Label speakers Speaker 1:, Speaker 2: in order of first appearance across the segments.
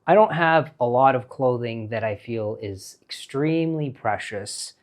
Speaker 1: I don't have a lot of clothing that I feel is extremely precious.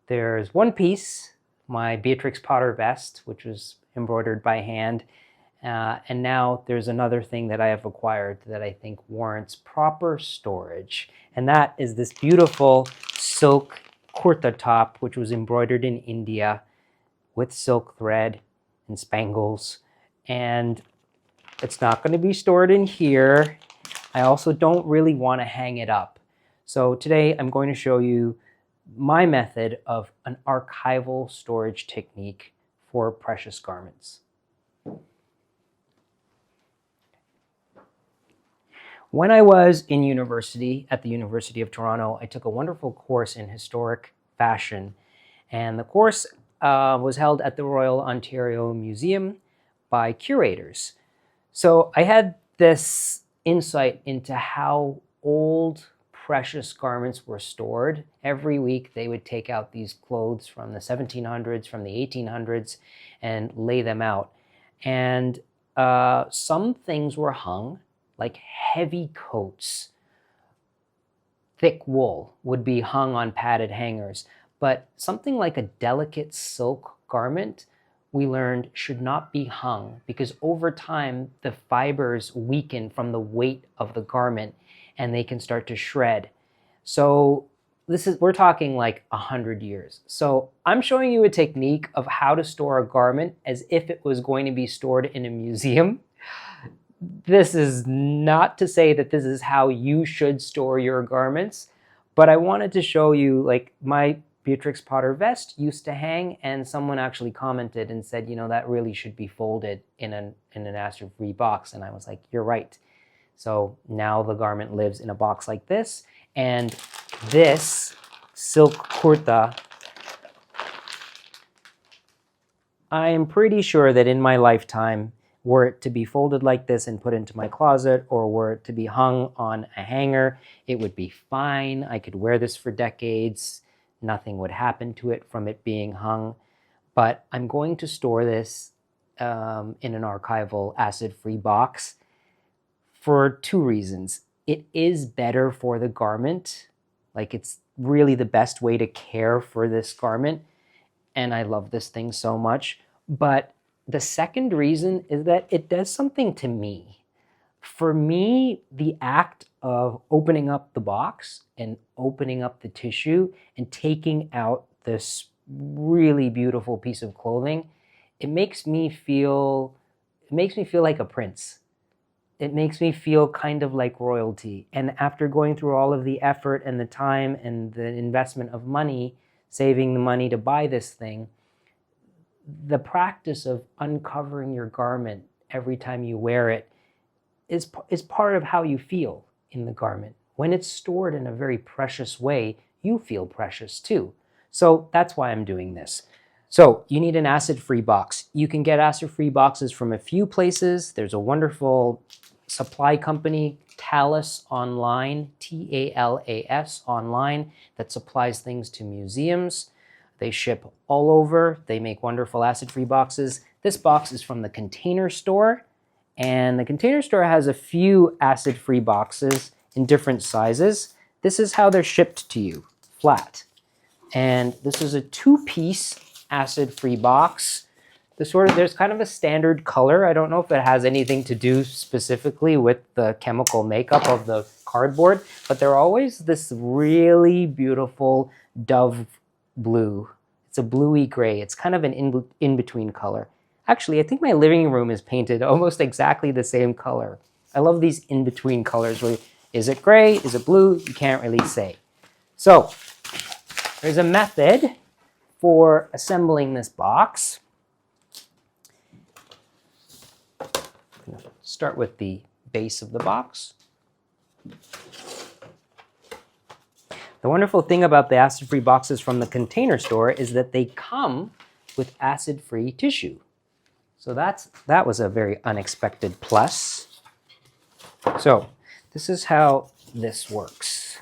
Speaker 1: There's one piece, my Beatrix Potter vest, which was embroidered by hand. And now there's another thing that I have acquired that I think warrants proper storage. And that is this beautiful silk kurtha top, which was embroidered in India with silk thread and spangles. And it's not going to be stored in here. I also don't really want to hang it up. So today I'm going to show you my method of an archival storage technique for precious garments. When I was in university, at the University of Toronto, I took a wonderful course in historic fashion. And the course was held at the Royal Ontario Museum by curators. So I had this insight into how old precious garments were stored. Every week they would take out these clothes from the 1700s, from the 1800s, and lay them out. And some things were hung, like heavy coats. Thick wool would be hung on padded hangers. But something like a delicate silk garment, we learned, should not be hung because over time the fibers weaken from the weight of the garment and they can start to shred. So we're talking like 100 years. So I'm showing you a technique of how to store a garment as if it was going to be stored in a museum. This is not to say that this is how you should store your garments, but I wanted to show you, like, my Beatrix Potter vest used to hang, and someone actually commented and said, you know, that really should be folded in an acid-free box. And I was like, you're right. So now the garment lives in a box like this, and this silk kurta, I am pretty sure that in my lifetime, were it to be folded like this and put into my closet, or were it to be hung on a hanger, it would be fine. I could wear this for decades. Nothing would happen to it from it being hung. But I'm going to store this in an archival acid-free box for two reasons. It is better for the garment. Like, it's really the best way to care for this garment. And I love this thing so much. But the second reason is that it does something to me. For me, the act of opening up the box and opening up the tissue and taking out this really beautiful piece of clothing, it makes me feel like a prince. It makes me feel kind of like royalty. And after going through all of the effort and the time and the investment of money, saving the money to buy this thing, the practice of uncovering your garment every time you wear it is part of how you feel in the garment. When it's stored in a very precious way, you feel precious too. So that's why I'm doing this. So you need an acid-free box. You can get acid-free boxes from a few places. There's a wonderful supply company, Talas Online, Talas Online, that supplies things to museums. They ship all over. They make wonderful acid-free boxes. This box is from the Container Store, and the Container Store has a few acid-free boxes in different sizes. This is how they're shipped to you, flat. And this is a two-piece acid-free box. There's kind of a standard color. I don't know if it has anything to do specifically with the chemical makeup of the cardboard, but they're always this really beautiful dove blue. It's a bluey gray. It's kind of an in-between color. Actually, I think my living room is painted almost exactly the same color. I love these in-between colors where, is it gray? Is it blue? You can't really say. So there's a method for assembling this box. I'm going to start with the base of the box. The wonderful thing about the acid-free boxes from the Container Store is that they come with acid-free tissue. So that was a very unexpected plus. So this is how this works.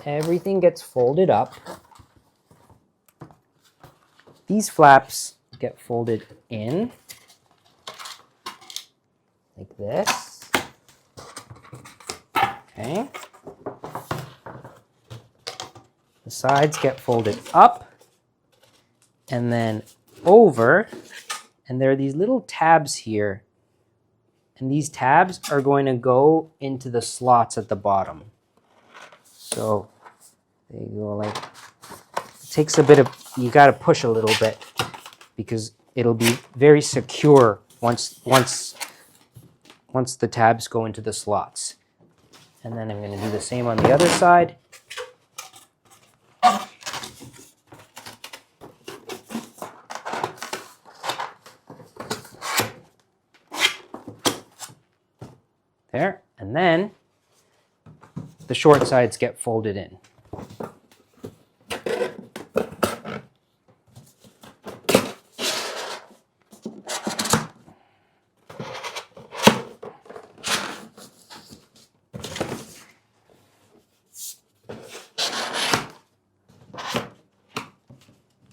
Speaker 1: Everything gets folded up. These flaps get folded in like this. Okay. The sides get folded up and then over, and there are these little tabs here, and these tabs are going to go into the slots at the bottom. So they go like, it takes a bit of, you got to push a little bit because it'll be very secure once the tabs go into the slots. And then I'm going to do the same on the other side. There, and then the short sides get folded in.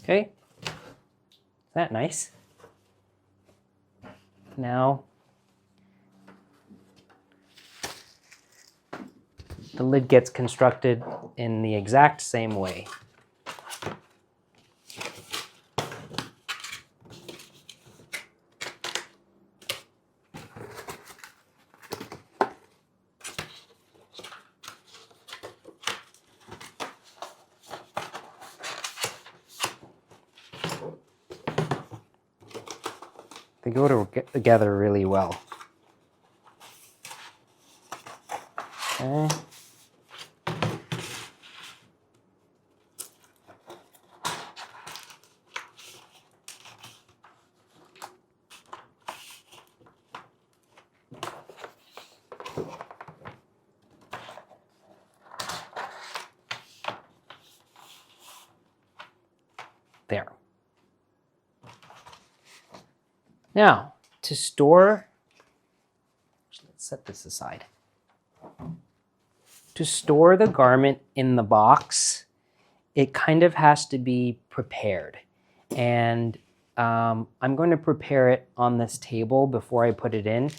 Speaker 1: Okay, is that nice? Now, the lid gets constructed in the exact same way. They go together really well. Okay. There. Now, to store, let's set this aside. To store the garment in the box, it kind of has to be prepared. And I'm going to prepare it on this table before I put it in,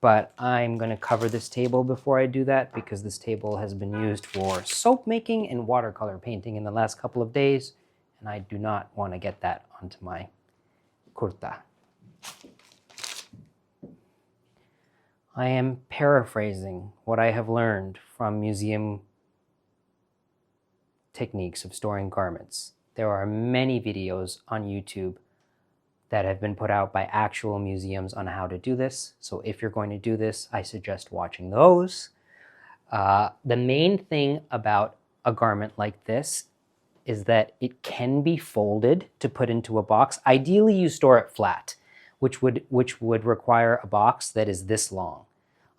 Speaker 1: but I'm going to cover this table before I do that because this table has been used for soap making and watercolor painting in the last couple of days, and I do not want to get that onto my kurtha. I am paraphrasing what I have learned from museum techniques of storing garments. There are many videos on YouTube that have been put out by actual museums on how to do this. So if you're going to do this, I suggest watching those. The main thing about a garment like this is that it can be folded to put into a box. Ideally, you store it flat, which would require a box that is this long.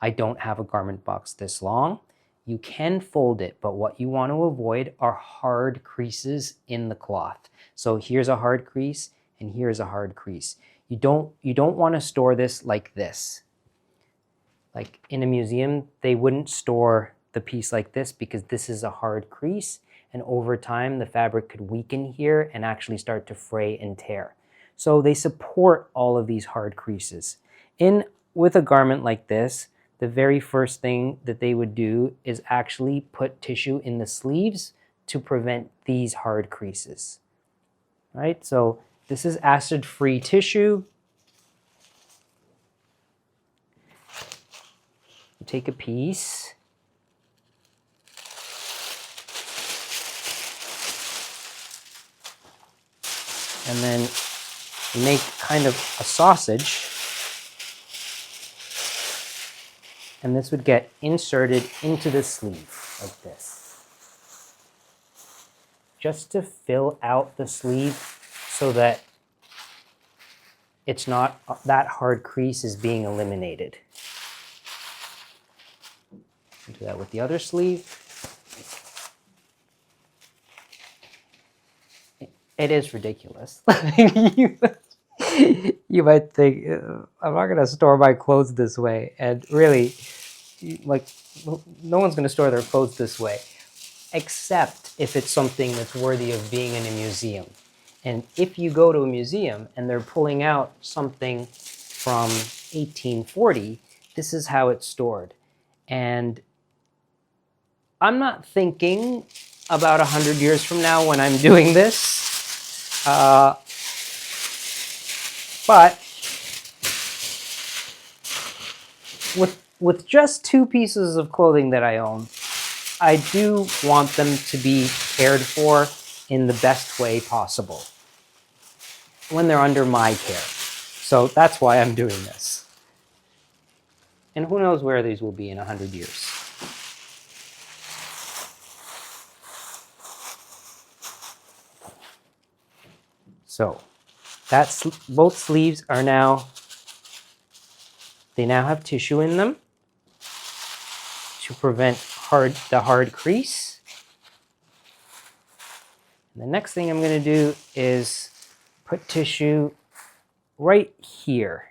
Speaker 1: I don't have a garment box this long. You can fold it, but what you want to avoid are hard creases in the cloth. So here's a hard crease, and here's a hard crease. You don't want to store this like this. Like in a museum, they wouldn't store the piece like this because this is a hard crease, and over time the fabric could weaken here and actually start to fray and tear. So they support all of these hard creases. With a garment like this, the very first thing that they would do is actually put tissue in the sleeves to prevent these hard creases. Right? So this is acid-free tissue. You take a piece. And then you make kind of a sausage. And this would get inserted into the sleeve like this. Just to fill out the sleeve so that it's not, that hard crease is being eliminated. Do that with the other sleeve. It is ridiculous. You might think, I'm not going to store my clothes this way. And really, like, no one's going to store their clothes this way, except if it's something that's worthy of being in a museum. And if you go to a museum and they're pulling out something from 1840, this is how it's stored. And I'm not thinking about 100 years from now when I'm doing this, but with just 2 pieces of clothing that I own, I do want them to be cared for in the best way possible when they're under my care. So that's why I'm doing this. And who knows where these will be in 100 years. So both sleeves are now, they now have tissue in them to prevent the hard crease. And the next thing I'm going to do is put tissue right here.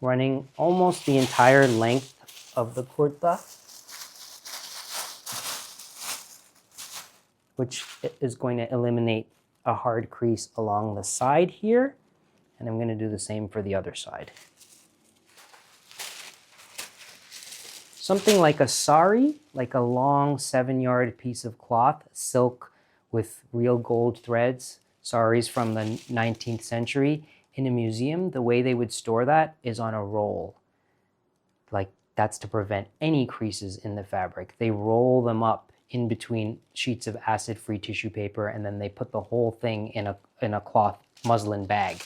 Speaker 1: Running almost the entire length of the kurtha, which is going to eliminate a hard crease along the side here. And I'm going to do the same for the other side. Something like a sari, like a long 7-yard piece of cloth, silk with real gold threads, saris from the 19th century. In a museum, the way they would store that is on a roll. Like, that's to prevent any creases in the fabric. They roll them up in between sheets of acid-free tissue paper, and then they put the whole thing in a cloth muslin bag.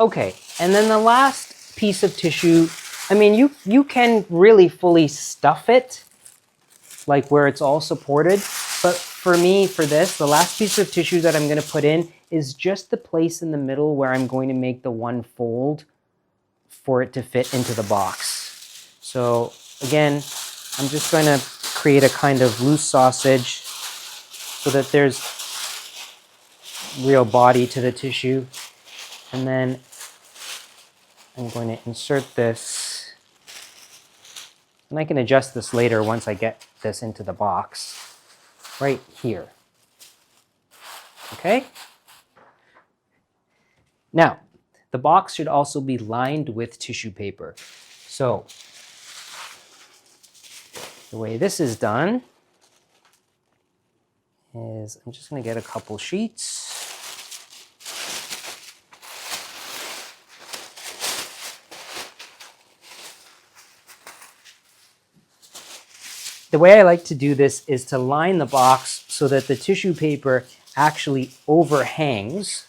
Speaker 1: Okay, and then the last piece of tissue, I mean, you can really fully stuff it, like where it's all supported, but for me, for this, the last piece of tissue that I'm going to put in is just the place in the middle where I'm going to make the one fold for it to fit into the box. So again, I'm just going to create a kind of loose sausage so that there's real body to the tissue. And then I'm going to insert this, and I can adjust this later once I get this into the box, right here. Okay? Now, the box should also be lined with tissue paper. So, the way this is done is I'm just going to get a couple sheets. The way I like to do this is to line the box so that the tissue paper actually overhangs,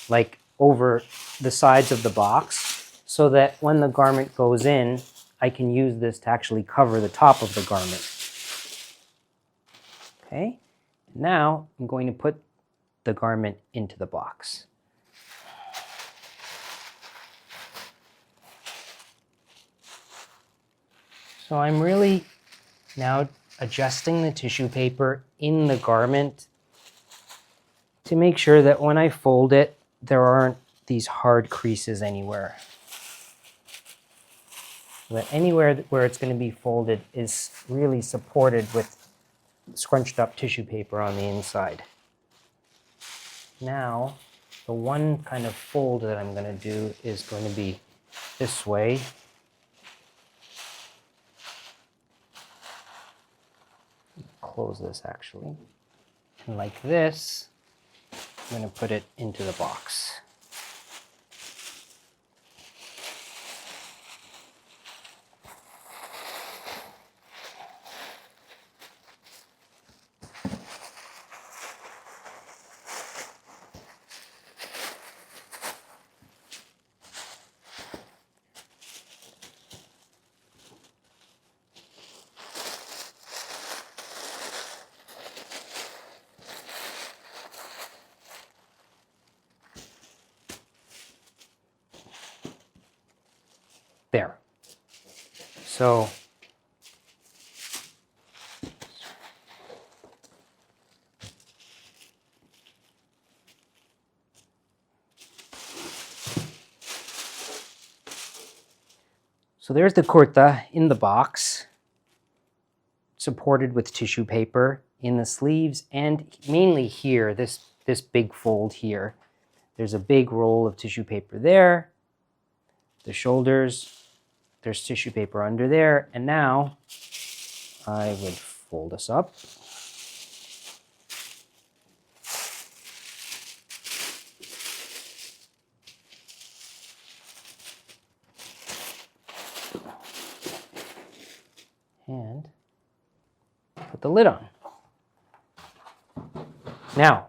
Speaker 1: like over the sides of the box, so that when the garment goes in, I can use this to actually cover the top of the garment. Okay, now I'm going to put the garment into the box. So I'm really now adjusting the tissue paper in the garment to make sure that when I fold it, there aren't these hard creases anywhere. So that anywhere where it's going to be folded is really supported with scrunched up tissue paper on the inside. Now, the one kind of fold that I'm going to do is going to be this way. Close this actually. And like this, I'm going to put it into the box. There. So there's the kurtha in the box, supported with tissue paper in the sleeves and mainly here, this big fold here. There's a big roll of tissue paper there. The shoulders, there's tissue paper under there. And now I would fold this up. And put the lid on. Now,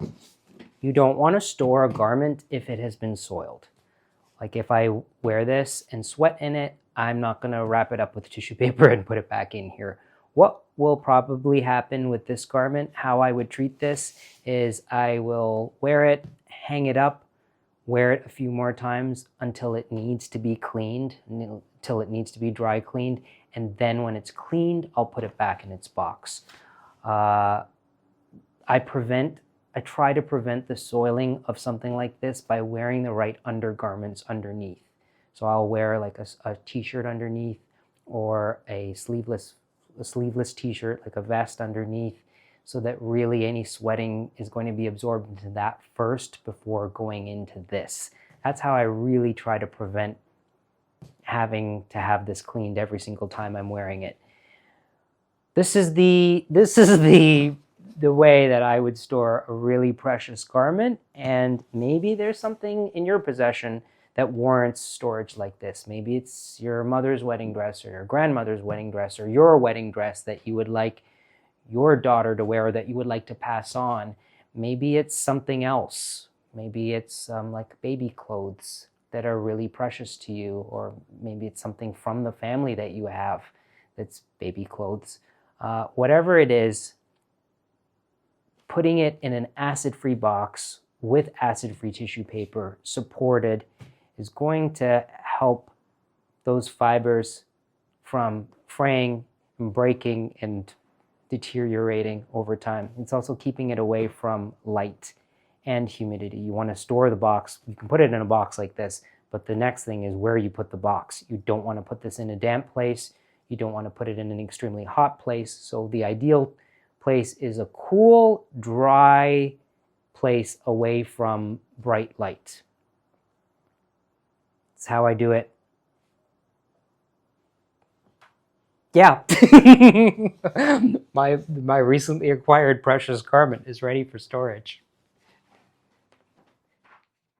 Speaker 1: you don't want to store a garment if it has been soiled. Like if I wear this and sweat in it, I'm not going to wrap it up with tissue paper and put it back in here. What will probably happen with this garment, how I would treat this, is I will wear it, hang it up, wear it a few more times until it needs to be cleaned, until it needs to be dry cleaned, and then when it's cleaned, I'll put it back in its box. I try to prevent the soiling of something like this by wearing the right undergarments underneath. So I'll wear like a t-shirt underneath, or a sleeveless t-shirt, like a vest underneath, so that really any sweating is going to be absorbed into that first before going into this. That's how I really try to prevent having to have this cleaned every single time I'm wearing it. This is the way that I would store a really precious garment, and maybe there's something in your possession that warrants storage like this. Maybe it's your mother's wedding dress, or your grandmother's wedding dress, or your wedding dress that you would like your daughter to wear, or that you would like to pass on. Maybe it's something else. Maybe it's like baby clothes that are really precious to you, or maybe it's something from the family that you have that's baby clothes. Whatever it is, putting it in an acid-free box with acid-free tissue paper supported is going to help those fibers from fraying and breaking and deteriorating over time. It's also keeping it away from light and humidity. You want to store the box. You can put it in a box like this, but the next thing is where you put the box. You don't want to put this in a damp place. You don't want to put it in an extremely hot place. So the ideal place is a cool, dry place away from bright light. That's how I do it. Yeah, my recently acquired precious garment is ready for storage.